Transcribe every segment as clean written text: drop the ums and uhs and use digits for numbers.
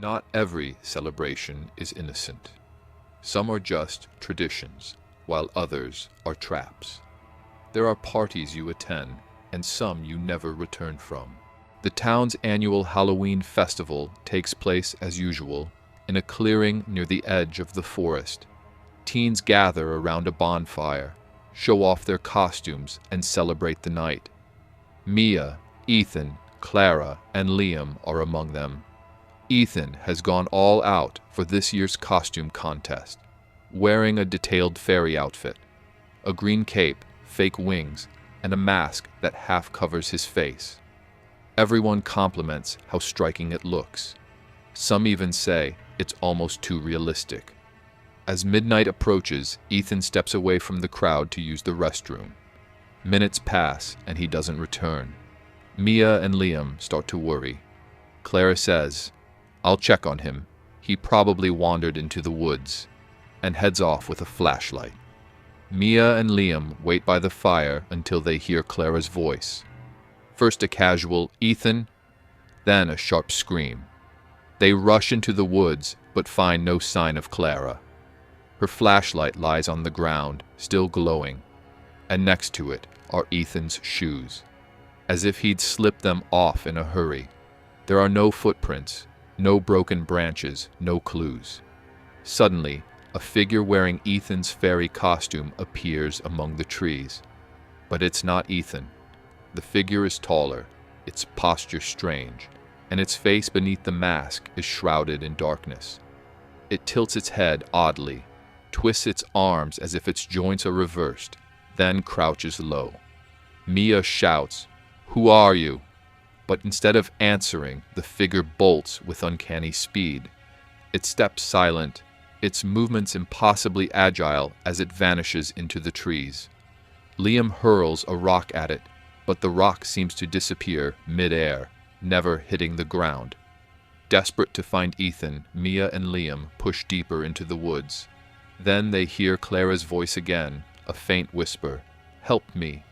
Not every celebration is innocent. Some are just traditions, while others are traps. There are parties you attend, and some you never return from. The town's annual Halloween festival takes place as usual in a clearing near the edge of the forest. Teens gather around a bonfire, show off their costumes, and celebrate the night. Mia, Ethan, Clara, and Liam are among them. Ethan has gone all out for this year's costume contest, wearing a detailed fairy outfit, a green cape, fake wings, and a mask that half covers his face. Everyone compliments how striking it looks. Some even say it's almost too realistic. As midnight approaches, Ethan steps away from the crowd to use the restroom. Minutes pass and he doesn't return. Mia and Liam start to worry. Clara says, "I'll check on him. He probably wandered into the woods," and heads off with a flashlight. Mia and Liam wait by the fire until they hear Clara's voice. First a casual "Ethan," then a sharp scream. They rush into the woods but find no sign of Clara. Her flashlight lies on the ground, still glowing, and next to it are Ethan's shoes, as if he'd slipped them off in a hurry. There are no footprints, no broken branches, no clues. Suddenly, a figure wearing Ethan's fairy costume appears among the trees. But it's not Ethan. The figure is taller, its posture strange, and its face beneath the mask is shrouded in darkness. It tilts its head oddly, twists its arms as if its joints are reversed, then crouches low. Mia shouts, "Who are you?" But instead of answering, the figure bolts with uncanny speed. It steps silent, its movements impossibly agile as it vanishes into the trees. Liam hurls a rock at it, but the rock seems to disappear mid-air, never hitting the ground. Desperate to find Ethan, Mia and Liam push deeper into the woods. Then they hear Clara's voice again, a faint whisper, "Help me."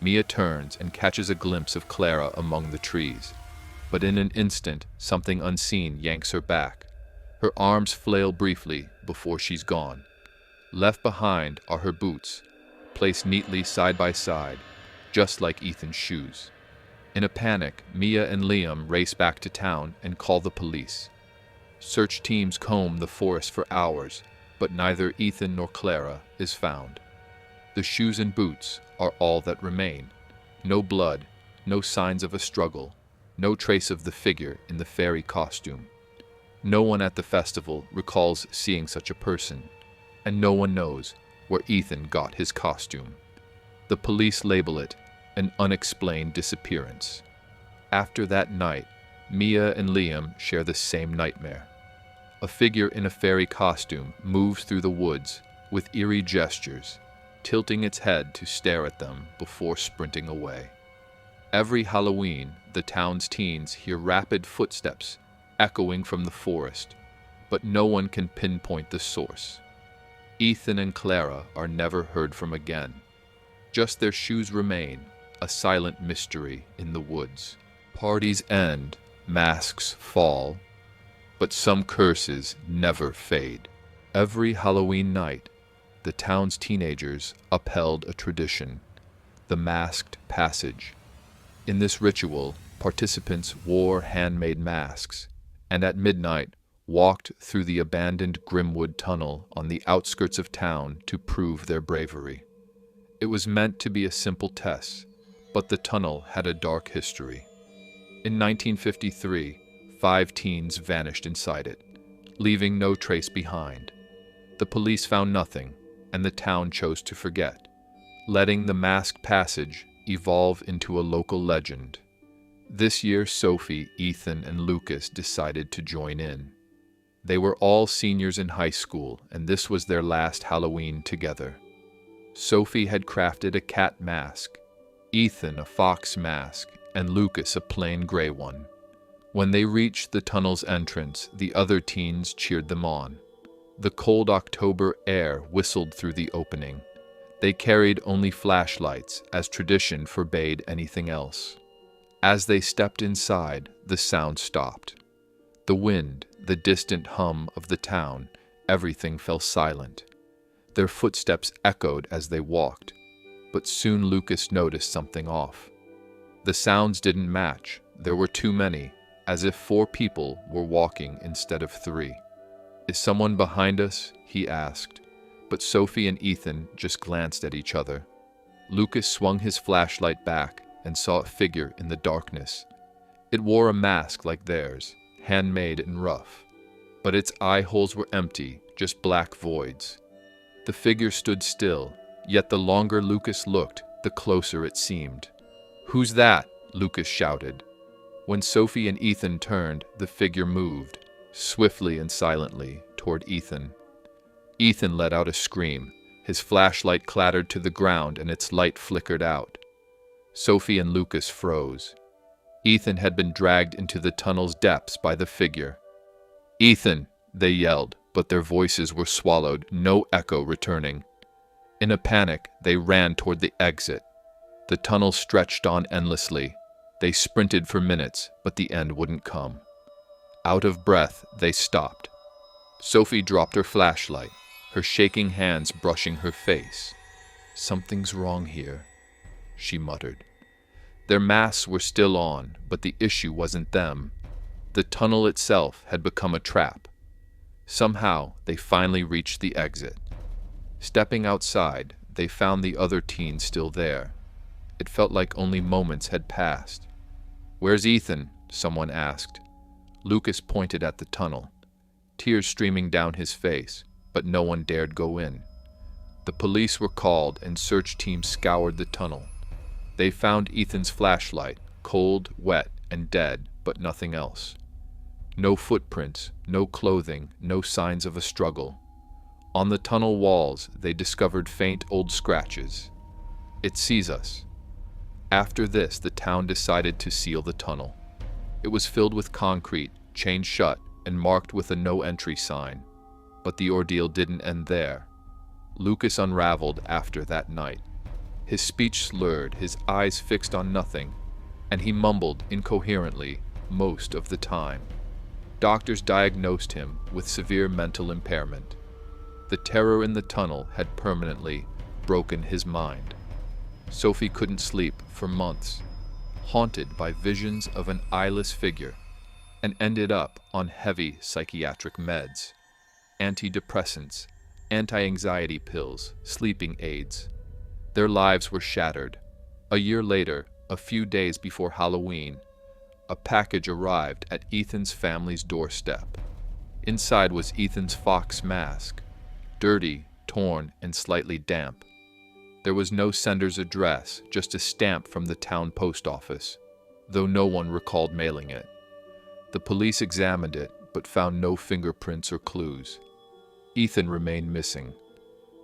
Mia turns and catches a glimpse of Clara among the trees, but in an instant something unseen yanks her back. Her arms flail briefly before she's gone. Left behind are her boots, placed neatly side by side, just like Ethan's shoes. In a panic, Mia and Liam race back to town and call the police. Search teams comb the forest for hours, but neither Ethan nor Clara is found. The shoes and boots are all that remain. No blood, no signs of a struggle, no trace of the figure in the fairy costume. No one at the festival recalls seeing such a person, and no one knows where Ethan got his costume. The police label it an unexplained disappearance. After that night, Mia and Liam share the same nightmare. A figure in a fairy costume moves through the woods with eerie gestures, tilting its head to stare at them before sprinting away. Every Halloween, the town's teens hear rapid footsteps echoing from the forest, but no one can pinpoint the source. Ethan and Clara are never heard from again. Just their shoes remain, a silent mystery in the woods. Parties end, masks fall, but some curses never fade. Every Halloween night, the town's teenagers upheld a tradition, the masked passage. In this ritual, participants wore handmade masks, and at midnight walked through the abandoned Grimwood Tunnel on the outskirts of town to prove their bravery. It was meant to be a simple test, but the tunnel had a dark history. In 1953, 5 teens vanished inside it, leaving no trace behind. The police found nothing, and the town chose to forget, letting the masked passage evolve into a local legend. This year, Sophie, Ethan, and Lucas decided to join in. They were all seniors in high school, and this was their last Halloween together. Sophie had crafted a cat mask, Ethan a fox mask, and Lucas a plain gray one. When they reached the tunnel's entrance, the other teens cheered them on. The cold October air whistled through the opening. They carried only flashlights, as tradition forbade anything else. As they stepped inside, the sound stopped. The wind, the distant hum of the town, everything fell silent. Their footsteps echoed as they walked, but soon Lucas noticed something off. The sounds didn't match. There were too many, as if 4 people were walking instead of 3. "Is someone behind us?" he asked, but Sophie and Ethan just glanced at each other. Lucas swung his flashlight back and saw a figure in the darkness. It wore a mask like theirs, handmade and rough, but its eye holes were empty, just black voids. The figure stood still, yet the longer Lucas looked, the closer it seemed. "Who's that?" Lucas shouted. When Sophie and Ethan turned, the figure moved, swiftly and silently, toward Ethan. Ethan let out a scream. His flashlight clattered to the ground and its light flickered out. Sophie and Lucas froze. Ethan had been dragged into the tunnel's depths by the figure. "Ethan!" they yelled, but their voices were swallowed, no echo returning. In a panic, they ran toward the exit. The tunnel stretched on endlessly. They sprinted for minutes, but the end wouldn't come. Out of breath, they stopped. Sophie dropped her flashlight, her shaking hands brushing her face. "Something's wrong here," she muttered. Their masks were still on, but the issue wasn't them. The tunnel itself had become a trap. Somehow, they finally reached the exit. Stepping outside, they found the other teens still there. It felt like only moments had passed. "Where's Ethan?" someone asked. Lucas pointed at the tunnel, tears streaming down his face, but no one dared go in. The police were called and search teams scoured the tunnel. They found Ethan's flashlight, cold, wet, and dead, but nothing else. No footprints, no clothing, no signs of a struggle. On the tunnel walls, they discovered faint old scratches. "It sees us." After this, the town decided to seal the tunnel. It was filled with concrete, chained shut, and marked with a no-entry sign. But the ordeal didn't end there. Lucas unraveled after that night. His speech slurred, his eyes fixed on nothing, and he mumbled incoherently most of the time. Doctors diagnosed him with severe mental impairment. The terror in the tunnel had permanently broken his mind. Sophie couldn't sleep for months, haunted by visions of an eyeless figure, and ended up on heavy psychiatric meds, antidepressants, anti-anxiety pills, sleeping aids. Their lives were shattered. A year later, a few days before Halloween, a package arrived at Ethan's family's doorstep. Inside was Ethan's fox mask, dirty, torn, and slightly damp. There was no sender's address, just a stamp from the town post office, though no one recalled mailing it. The police examined it, but found no fingerprints or clues. Ethan remained missing.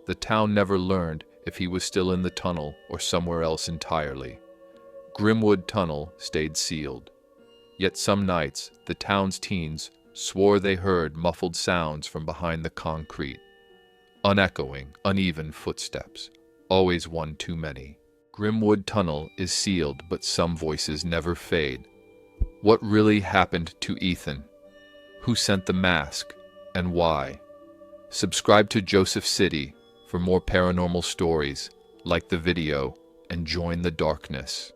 The town never learned if he was still in the tunnel or somewhere else entirely. Grimwood Tunnel stayed sealed. Yet some nights, the town's teens swore they heard muffled sounds from behind the concrete. Unechoing, uneven footsteps. Always one too many. Grimwood Tunnel is sealed, but some voices never fade. What really happened to Ethan? Who sent the mask, and why? Subscribe to Joseph City for more paranormal stories, like the video, and join the darkness.